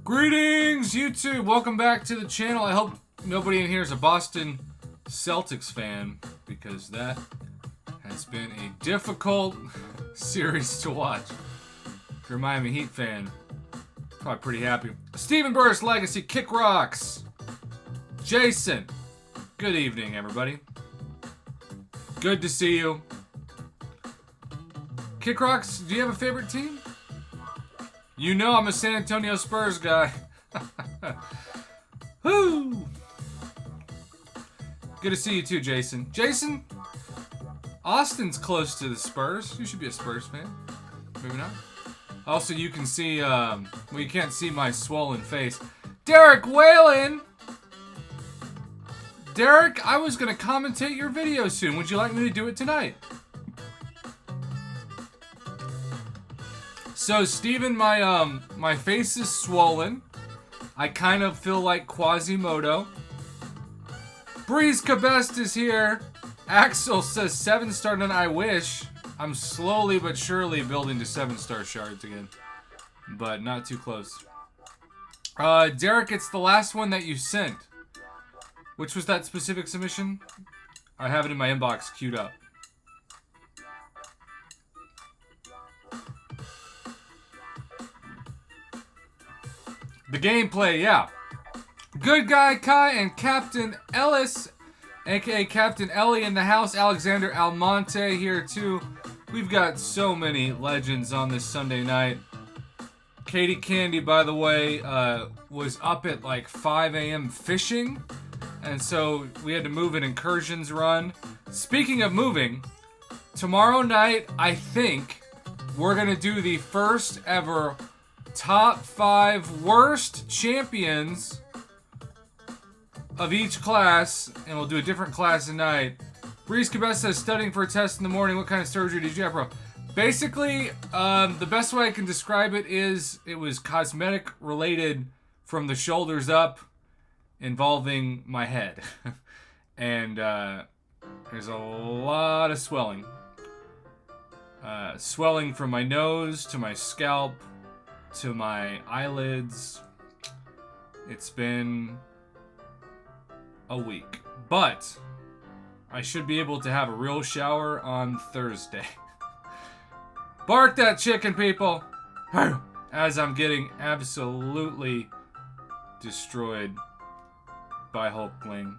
Greetings, YouTube! Welcome back to the channel. I hope nobody in here is a Boston Celtics fan, because that has been a difficult series to watch. If you're a Miami Heat fan, probably pretty happy. Stephen Burris Legacy, Kick Rocks. Jason, good evening, everybody. Good to see you. Kick Rocks, do you have a favorite team? You know I'm a San Antonio Spurs guy. Woo! Good to see you too, Jason. Jason, Austin's close to the Spurs. You should be a Spurs fan. Maybe not. Also, you can see, well, you can't see my swollen face. Derek Whalen! Derek, I was going to commentate your video soon. Would you like me to do it tonight? So, Steven, my face is swollen. I kind of feel like Quasimodo. Breeze Cabest is here. Axel says 7-star, and I wish. I'm slowly but surely building to 7-star shards again. But not too close. Derek, it's the last one that you sent. Which was that specific submission? I have it in my inbox queued up. The gameplay, yeah. Good Guy Kai and Captain Ellis, aka Captain Ellie in the house. Alexander Almonte here too. We've got so many legends on this Sunday night. Katie Candy, by the way, was up at like 5 a.m. fishing. And so we had to move an incursions run. Speaking of moving, tomorrow night, I think, we're going to do the first ever top 5 worst champions of each class, and we'll do a different class tonight. Breeze Cabest says, studying for a test in the morning. What kind of surgery did you have, bro? Basically, the best way I can describe it is it was cosmetic related from the shoulders up, involving my head. And there's a lot of swelling. Swelling from my nose to my scalp to my eyelids. It's been a week, but I should be able to have a real shower on Thursday. Bark that chicken, people! As I'm getting absolutely destroyed by Hulkling,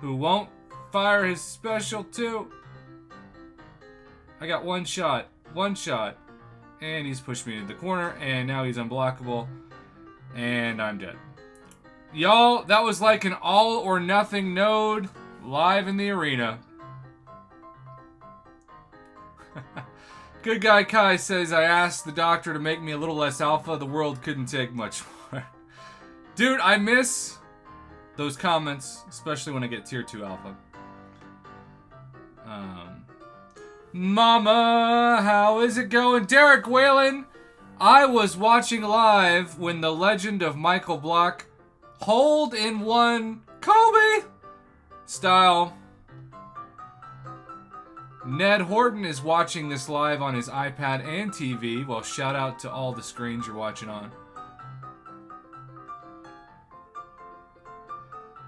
who won't fire his special too. I got one shot, and he's pushed me into the corner, and now he's unblockable, and I'm dead. Y'all, that was like an all or nothing node live in the arena. Good Guy Kai says, I asked the doctor to make me a little less alpha. The world couldn't take much more. Dude, I miss those comments, especially when I get tier 2 alpha. Mama, how is it going? Derek Whalen, I was watching live when the legend of Michael Block hold in one Kobe style. Ned Horton is watching this live on his iPad and TV. Well, shout out to all the screens you're watching on.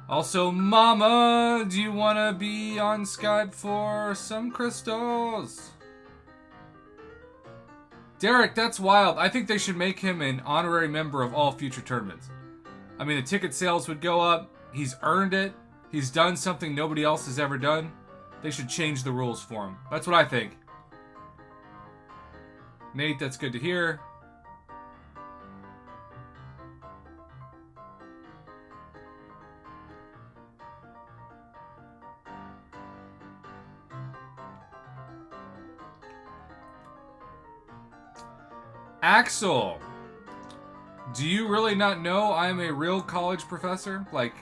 Also, Mama, do you want to be on Skype for some crystals? Derek, that's wild. I think they should make him an honorary member of all future tournaments. I mean, the ticket sales would go up. He's earned it. He's done something nobody else has ever done. They should change the rules for him. That's what I think. Nate, that's good to hear. Axel, do you really not know I'm a real college professor? Like,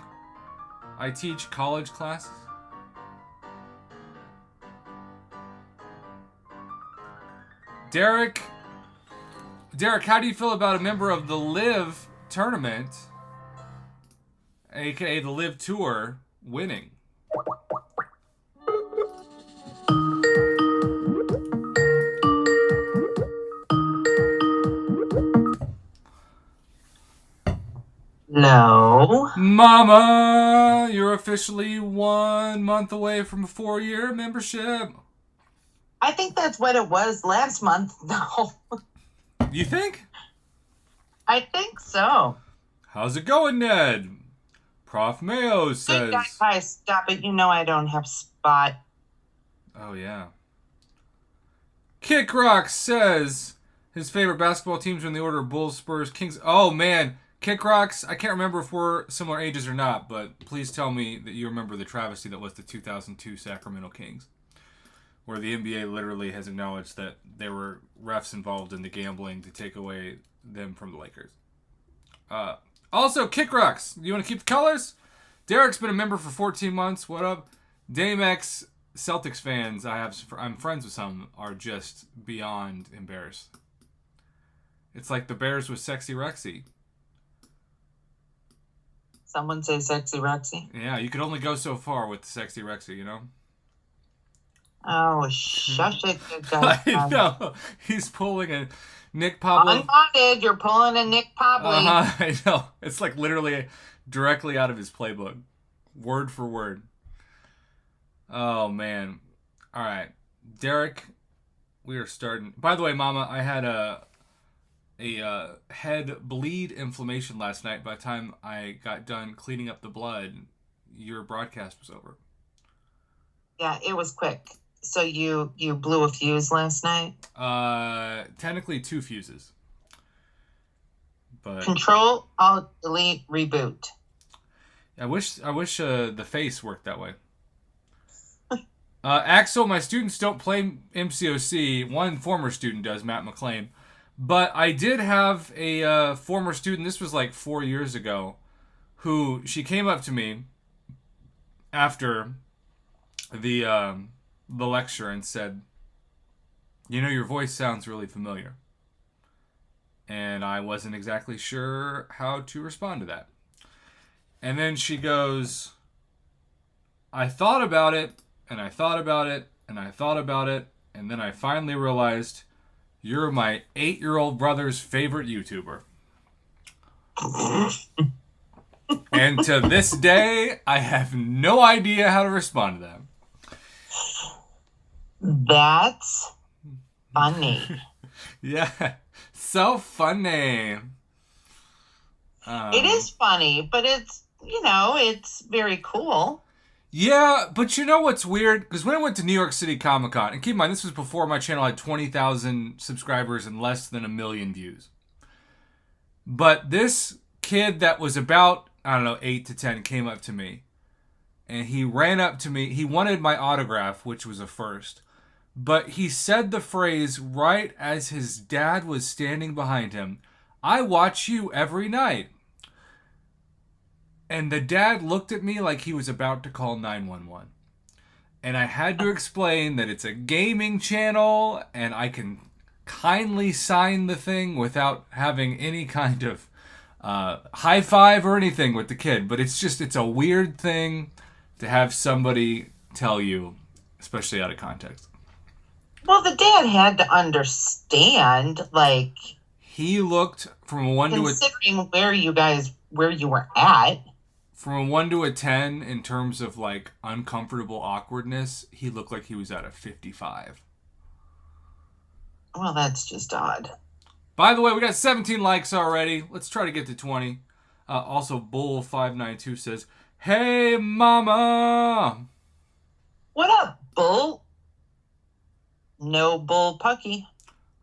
I teach college classes? Derek, how do you feel about a member of the Live tournament, aka the Live Tour, winning? No. Mama, you're officially 1 month away from a 4-year membership. I think that's what it was last month. No. You think? I think so. How's it going, Ned? Prof Mayo says... Good guy, stop it. You know I don't have Spot. Oh, yeah. Kick Rock says his favorite basketball teams are in the order of Bulls, Spurs, Kings. Oh, man. Kick Rocks, I can't remember if we're similar ages or not, but please tell me that you remember the travesty that was the 2002 Sacramento Kings, where the NBA literally has acknowledged that there were refs involved in the gambling to take away them from the Lakers. Also, Kick Rocks, you want to keep the colors? Derek's been a member for 14 months. What up? Dame X Celtics fans, I'm friends with some, are just beyond embarrassed. It's like the Bears with Sexy Rexy. Someone say Sexy Rexy? Yeah, you could only go so far with Sexy Rexy, you know? Oh, shush it, good guy. I know. He's pulling a Nick Pablo. Unwanted, you're pulling a Nick Pablo. I know. It's like literally directly out of his playbook. Word for word. Oh, man. All right. Derek, we are starting. By the way, Mama, I had a head bleed inflammation last night. By the time I got done cleaning up the blood, your broadcast was over. Yeah, it was quick. So you blew a fuse last night? Technically 2 fuses. But Control, Alt, Delete, Reboot. I wish the face worked that way. Axel, my students don't play MCOC. One former student does, Matt McClain. But I did have a former student, this was like 4 years ago, who she came up to me after the lecture and said, you know, your voice sounds really familiar. And I wasn't exactly sure how to respond to that. And then she goes, I thought about it, and I thought about it, and I thought about it, and then I finally realized you're my 8-year-old brother's favorite YouTuber. And to this day, I have no idea how to respond to that. That's funny. Yeah, so funny. It is funny, but it's very cool. Yeah, but you know what's weird? Because when I went to New York City Comic Con, and keep in mind, this was before my channel had 20,000 subscribers and less than 1 million views. But this kid that was about, 8 to 10 came up to me. And he ran up to me. He wanted my autograph, which was a first. But he said the phrase right as his dad was standing behind him, I watch you every night. And the dad looked at me like he was about to call 911. And I had to explain that it's a gaming channel and I can kindly sign the thing without having any kind of high five or anything with the kid. But it's a weird thing to have somebody tell you, especially out of context. Well, the dad had to understand, like, he looked from a 1 to a... Considering where you were at. From a 1 to a 10 in terms of, like, uncomfortable awkwardness, he looked like he was at a 55. Well, that's just odd. By the way, we got 17 likes already. Let's try to get to 20. Also, Bull592 says, hey, mama! What up, Bull? No Bull Pucky.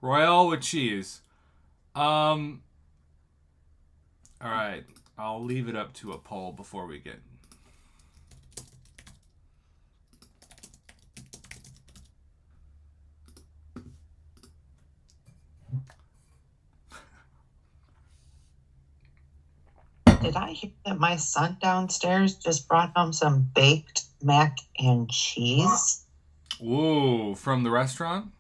Royale with cheese. Alright. I'll leave it up to a poll before we get... Did I hear that my son downstairs just brought home some baked mac and cheese? Ooh, from the restaurant?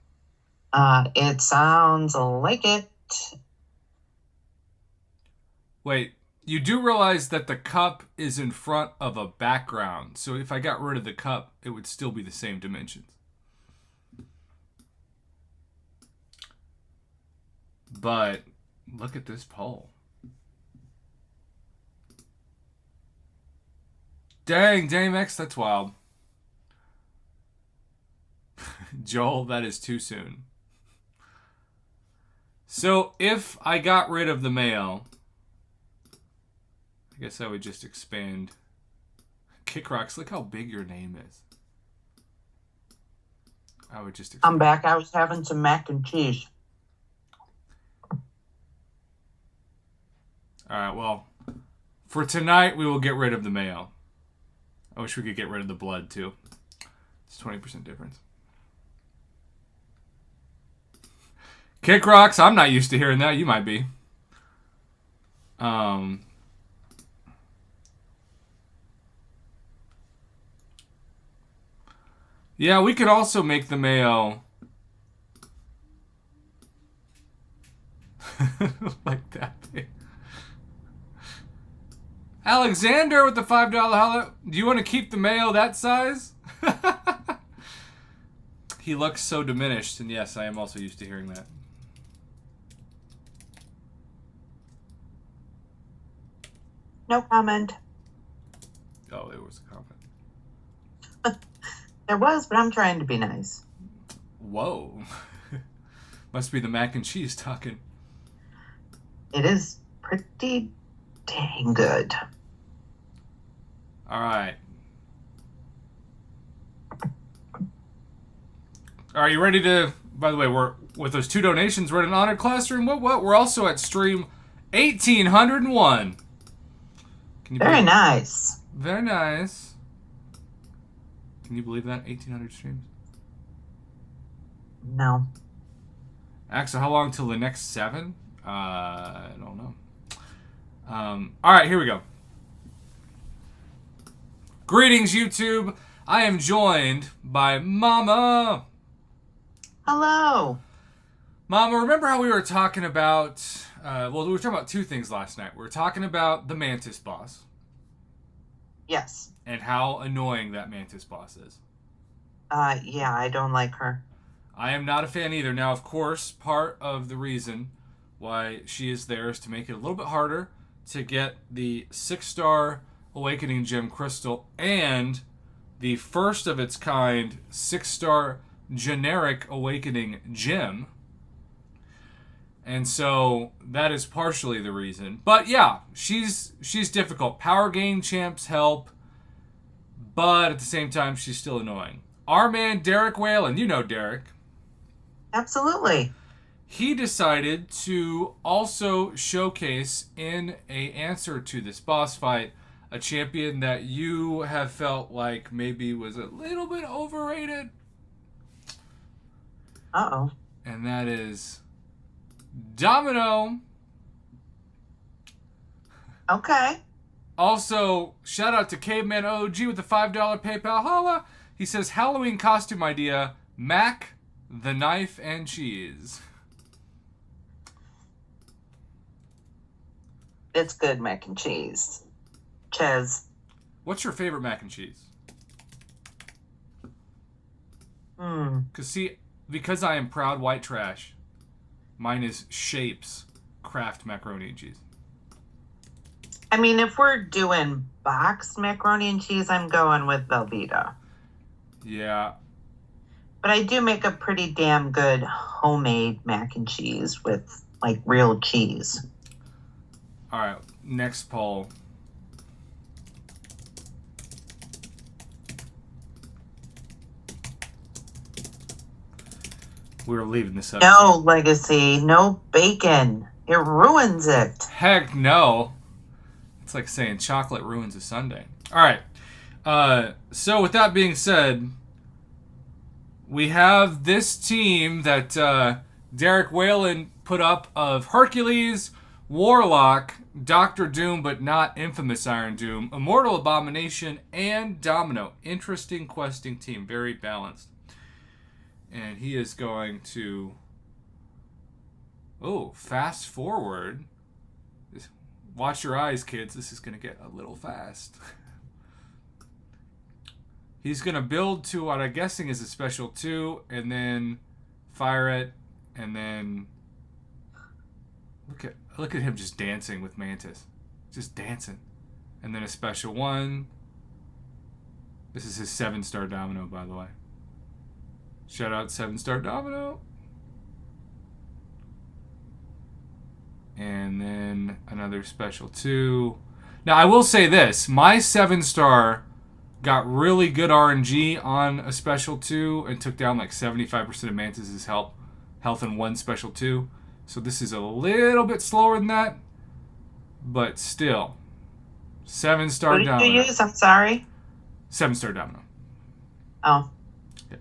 It sounds like it. Wait, you do realize that the cup is in front of a background. So if I got rid of the cup, it would still be the same dimensions. But look at this poll. Dang, Dame X, that's wild. Joel, that is too soon. So if I got rid of the mail, I guess I would just expand. Kick Rocks, look how big your name is. I would just expand. I'm back. I was having some mac and cheese. Alright, well, for tonight, we will get rid of the mayo. I wish we could get rid of the blood, too. It's 20% difference. Kick Rocks, I'm not used to hearing that. You might be. Yeah, we could also make the mayo like that thing. Alexander with the $5 holla. Do you want to keep the mayo that size? He looks so diminished, and yes, I am also used to hearing that. No comment. Oh, there was a comment. There was, but I'm trying to be nice. Whoa. Must be the mac and cheese talking. It is pretty dang good. All right. Are you ready to... By the way, we're with those 2 donations, we're in an honored classroom. What? We're also at stream 1801. Can you Very nice. Very nice. Can you believe that? 1,800 streams? No. Axel, how long till the next 7? I don't know. All right, here we go. Greetings, YouTube. I am joined by Mama. Hello. Mama, remember how we were talking about... we were talking about 2 things last night. We were talking about the Mantis boss. Yes. And how annoying that Mantis boss is. Yeah, I don't like her. I am not a fan either. Now, of course, part of the reason why she is there is to make it a little bit harder to get the 6-star Awakening Gem Crystal and the first of its kind 6-star generic Awakening Gem. And so that is partially the reason. But yeah, she's difficult. Power gain champs help, but at the same time, she's still annoying. Our man Derek Whalen, you know Derek. Absolutely. He decided to also showcase in a answer to this boss fight a champion that you have felt like maybe was a little bit overrated. Uh-oh. And that is Domino. Okay. Also, shout out to Caveman OG with the $5 PayPal holla. He says, Halloween costume idea, Mac, the knife and cheese. It's good mac and cheese. Ches. What's your favorite mac and cheese? Because I am proud white trash, mine is Shapes Kraft macaroni and cheese. I mean, if we're doing boxed macaroni and cheese, I'm going with Velveeta. Yeah. But I do make a pretty damn good homemade mac and cheese with, like, real cheese. All right, next poll. We're leaving this up. No, Legacy. No bacon. It ruins it. Heck no. It's like saying chocolate ruins a sundae. All right. So with that being said, we have this team that Derek Whalen put up of Hercules, Warlock, Doctor Doom, but not Infamous Iron Doom, Immortal Abomination, and Domino. Interesting questing team. Very balanced. And he is going to... Oh, fast forward. Watch your eyes, kids. This is going to get a little fast. He's going to build to what I'm guessing is a special 2, and then fire it, and then... Look at him just dancing with Mantis. Just dancing. And then a special 1. This is his 7-star domino, by the way. Shout out 7-star domino. And then another special 2. Now, I will say this. My 7-star got really good RNG on a special 2 and took down like 75% of Mantis' health in one special 2. So this is a little bit slower than that. But still. 7-star domino. What did you use? I'm sorry. 7-star domino. Oh. Yeah.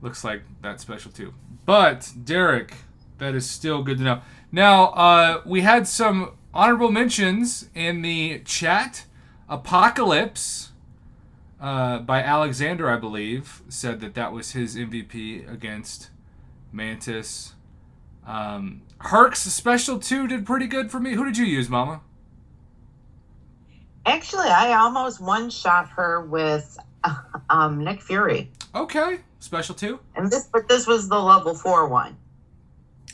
Looks like that special 2. But, Derek, that is still good to know. Now, we had some honorable mentions in the chat. Apocalypse, by Alexander, I believe, said that was his MVP against Mantis. Herc's special 2 did pretty good for me. Who did you use, Mama? Actually, I almost one-shot her with Nick Fury. Okay, special 2. But this was the level 4 one.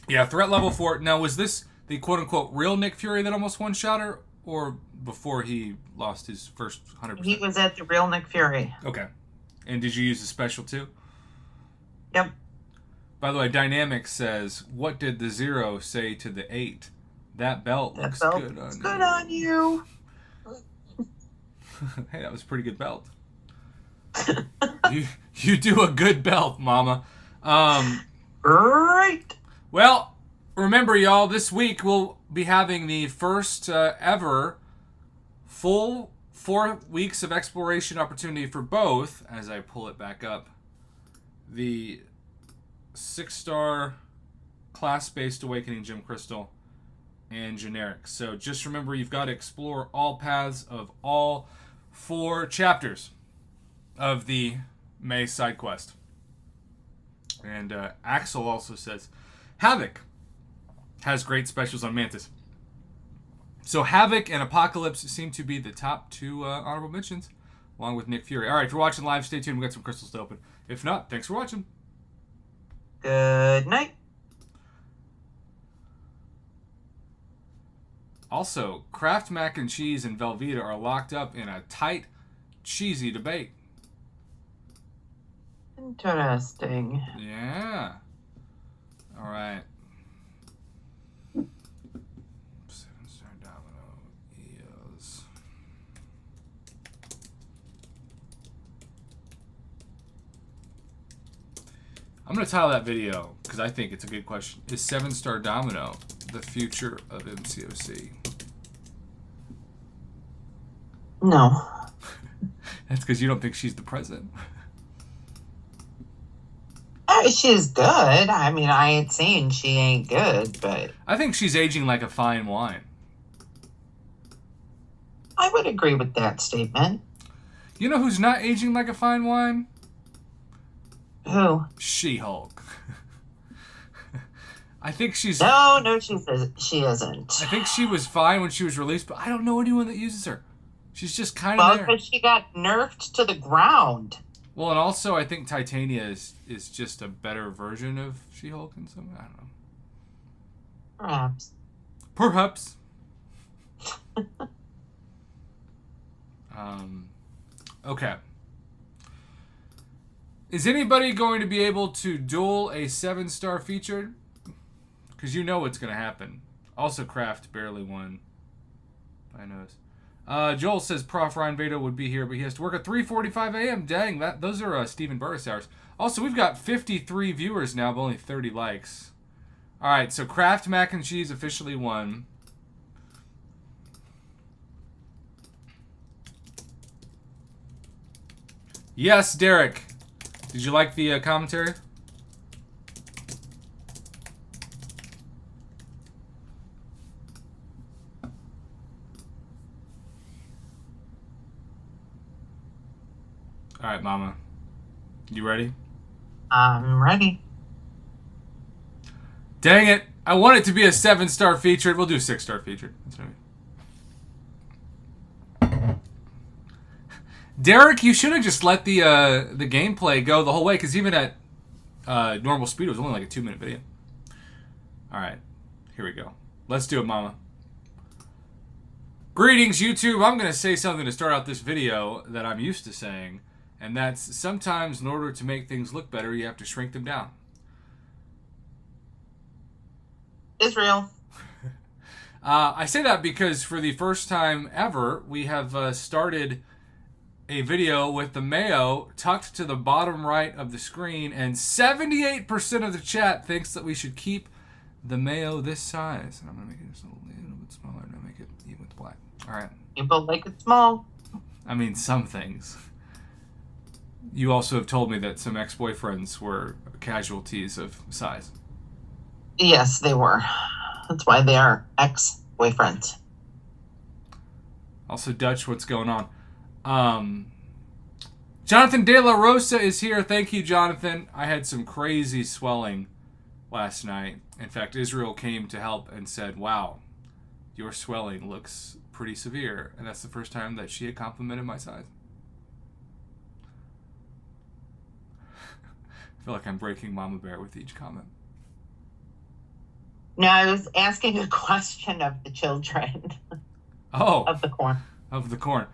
Yeah, threat level 4. Now, was this the quote-unquote real Nick Fury that almost one-shot her, or before he lost his first 100%? He was at the real Nick Fury. Okay. And did you use the special 2? Yep. By the way, Dynamic says, what did the 0 say to the 8? That belt looks good on you. Good on you. Hey, that was a pretty good belt. you do a good belt, Mama. Great. Well, remember, y'all, this week we'll be having the first ever full 4 weeks of exploration opportunity for both, as I pull it back up, the 6-star class-based Awakening Gem Crystal and generic. So just remember, you've got to explore all paths of all 4 chapters of the May side quest. And Axel also says, Havoc has great specials on Mantis. So Havoc and Apocalypse seem to be the top 2 honorable mentions, along with Nick Fury. All right, if you're watching live, stay tuned. We've got some crystals to open. If not, thanks for watching. Good night. Also, Kraft Mac and Cheese and Velveeta are locked up in a tight, cheesy debate. Interesting. Yeah. All right. 7-star domino is... I'm going to title that video because I think it's a good question. Is 7-star domino the future of MCOC? No. That's because you don't think she's the president. She's good. I mean, I ain't saying she ain't good, but... I think she's aging like a fine wine. I would agree with that statement. You know who's not aging like a fine wine? Who? She-Hulk. I think she's... No, she isn't. I think she was fine when she was released, but I don't know anyone that uses her. She's just kind of there. Well, because she got nerfed to the ground. Well, and also I think Titania is just a better version of She-Hulk in some way. I don't know. Perhaps. Perhaps. Okay. Is anybody going to be able to duel a 7-star featured? Because you know what's going to happen. Also, Kraft barely won. I noticed. Joel says Prof. Ryan Vado would be here, but he has to work at 3:45 a.m. Dang, those are Stephen Burris hours. Also, we've got 53 viewers now, but only 30 likes. All right, so Kraft Mac and Cheese officially won. Yes, Derek. Did you like the commentary? All right, Mama. You ready? I'm ready. Dang it. I want it to be a 7-star featured. We'll do 6-star featured. That's what I mean. Derek, you should have just let the gameplay go the whole way, because even at normal speed, it was only like a 2-minute video. All right. Here we go. Let's do it, Mama. Greetings, YouTube. I'm going to say something to start out this video that I'm used to saying. And that's sometimes in order to make things look better, you have to shrink them down. Israel. I say that because for the first time ever, we have started a video with the mayo tucked to the bottom right of the screen, and 78% of the chat thinks that we should keep the mayo this size. And I'm going to make it just a little bit smaller and make it even with black. All right. People like it small. I mean, some things. You also have told me that some ex-boyfriends were casualties of size. Yes, they were. That's why they are ex-boyfriends. Also, Dutch, what's going on? Jonathan De La Rosa is here. Thank you, Jonathan. I had some crazy swelling last night. In fact, Israel came to help and said, wow, your swelling looks pretty severe. And that's the first time that she had complimented my size. I feel like I'm breaking Mama Bear with each comment. No, I was asking a question of the children. Oh. Of the corn. Of the corn.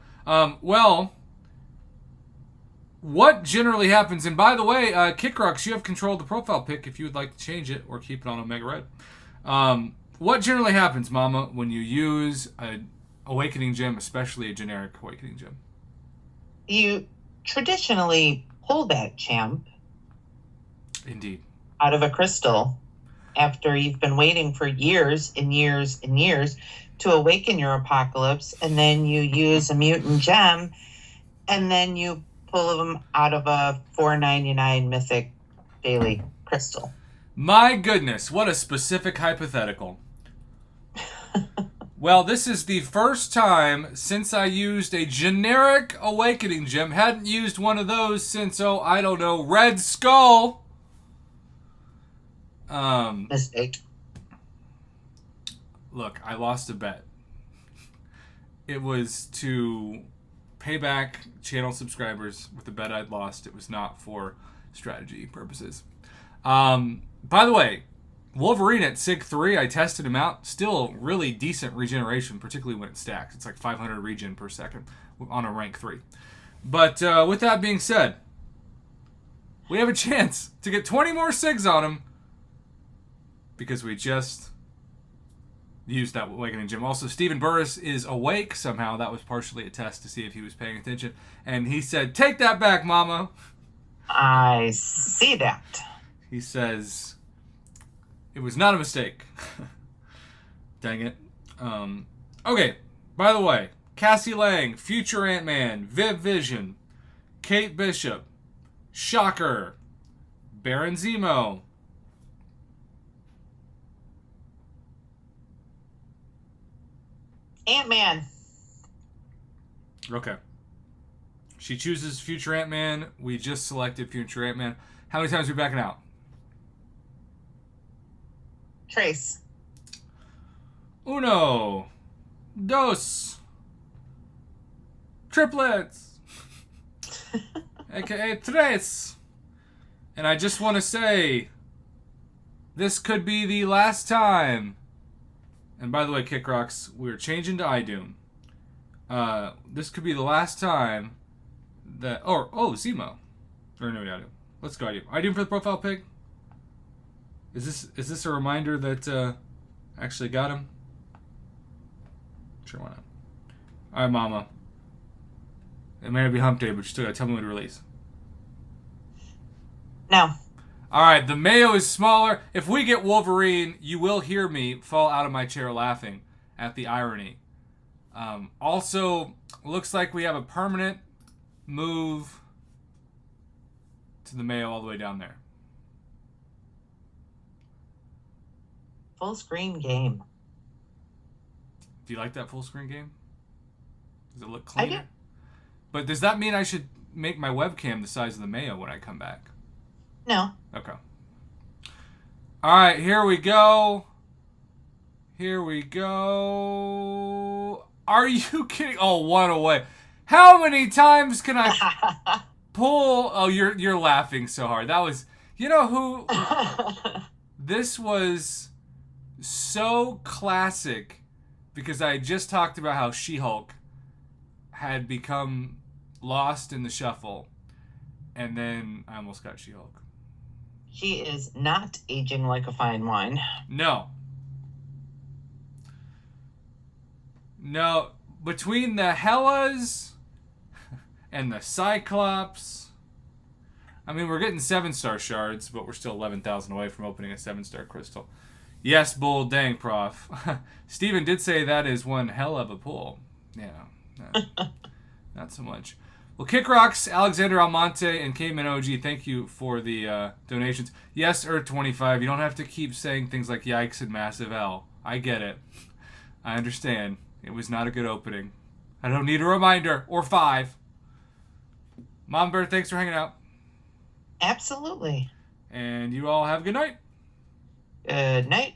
Well, what generally happens, and by the way, Kickrux, you have control of the profile pic if you would like to change it or keep it on Omega Red. What generally happens, Mama, when you use an Awakening Gem, especially a generic Awakening Gem? You traditionally pull that gem Indeed. out of a crystal after you've been waiting for years and years and years to awaken your apocalypse, and then you use a mutant gem, and then you pull them out of a $4.99 mythic daily crystal. My goodness, what a specific hypothetical. Well, this is the first time since I used a generic Awakening Gem. Hadn't used one of those since, I don't know, Red Skull. Mistake. Look, I lost a bet. It was to pay back channel subscribers with the bet I'd lost. It was not for strategy purposes. By the way, Wolverine at Sig 3, I tested him out. Still really decent regeneration, particularly when it stacks. It's like 500 regen per second on a rank 3. But with that being said, we have a chance to get 20 more Sigs on him because we just used that Awakening Gem. Also, Stephen Burris is awake somehow. That was partially a test to see if he was paying attention. And he said, "Take that back, Mama." I see that. He says, it was not a mistake. Dang it. Okay, by the way, Cassie Lang, Future Ant-Man, Viv Vision, Kate Bishop, Shocker, Baron Zemo, Ant-Man. Okay. She chooses Future Ant-Man. We just selected Future Ant-Man. How many times are we backing out? Trace. Uno. Dos. Triplets. AKA tres. And I just want to say, this could be the last time. And by the way, Kickrocks, we're changing to iDoom. This could be the last time that... Zemo. Or no, iDoom. Let's go iDoom. iDoom for the profile pic. Is this a reminder that I actually got him? Sure, why not? Alright, Mama. It may not be hump day, but you still gotta tell me when to release. No. Alright, the mayo is smaller. If we get Wolverine, you will hear me fall out of my chair laughing at the irony. Also, looks like we have a permanent move to the mayo all the way down there. Full screen game. Do you like that full screen game? Does it look cleaner? I do. But does that mean I should make my webcam the size of the mayo when I come back? No. Okay. Alright, here we go. Here we go. Are you kidding? Oh, one away. How many times can I pull? Oh, you're laughing so hard. That was, you know who? This was so classic because I just talked about how She-Hulk had become lost in the shuffle. And then I almost got She-Hulk. She is not aging like a fine wine. No. No. Between the Hellas and the Cyclops, I mean, we're getting 7-star shards, but we're still 11,000 away from opening a 7-star crystal. Yes, bull, dang, prof. Steven did say that is one hell of a pull. Yeah. Not so much. Well, Kick Rocks, Alexander Almonte, and Cayman OG, thank you for the donations. Yes, Earth25, you don't have to keep saying things like yikes and massive L. I get it. I understand. It was not a good opening. I don't need a reminder, or 5. Mom Bird, thanks for hanging out. Absolutely. And you all have a good night. Good night.